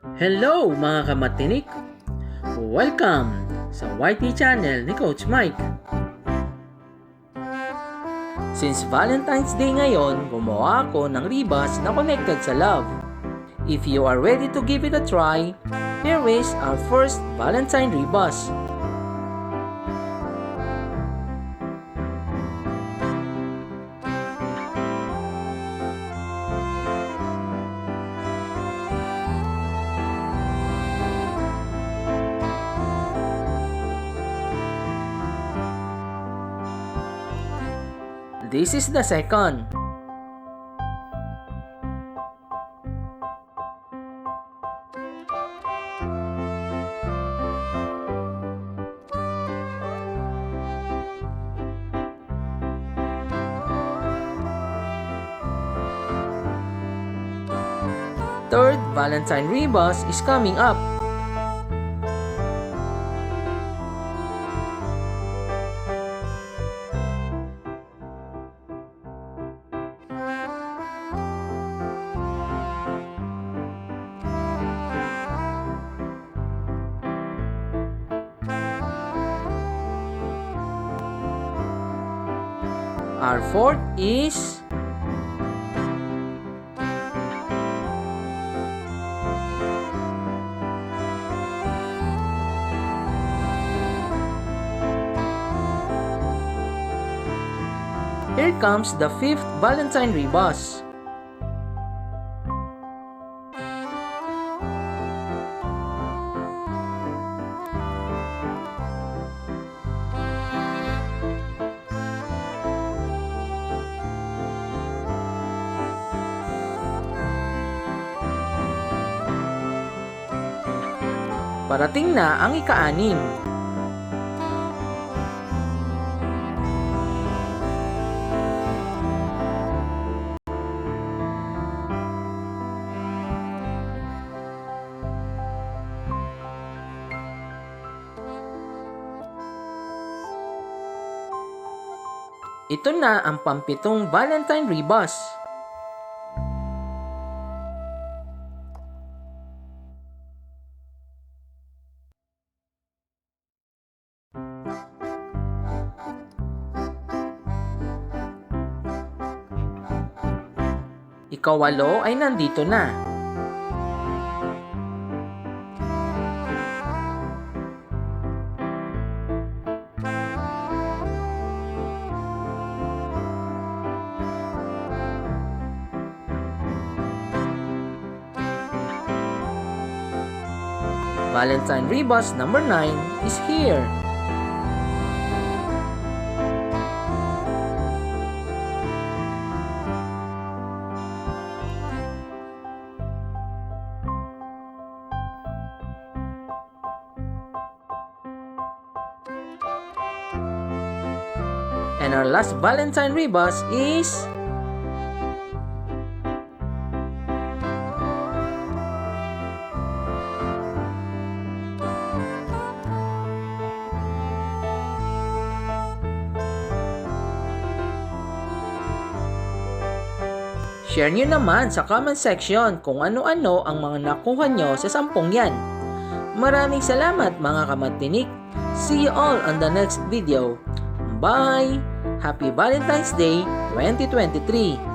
Hello mga kamatinik! Welcome sa YT channel ni Coach Mike. Since Valentine's Day ngayon, gumawa ako ng rebus na connected sa love. If you are ready to give it a try, here is our first Valentine Rebus. This is the second. Third Valentine Rebus is coming up. Our fourth is here comes the fifth Valentine Rebus. Parating na ang ika-anim. Ito na ang pampitong Valentine Rebus. Ikawalo ay nandito na. Valentine Rebus number 9 is here. And our last Valentine Rebus is share nyo naman sa comment section kung ano-ano ang mga nakuha nyo sa 10 yan. Maraming salamat mga kamatinik. See you all on the next video. Bye! Happy Valentine's Day 2023!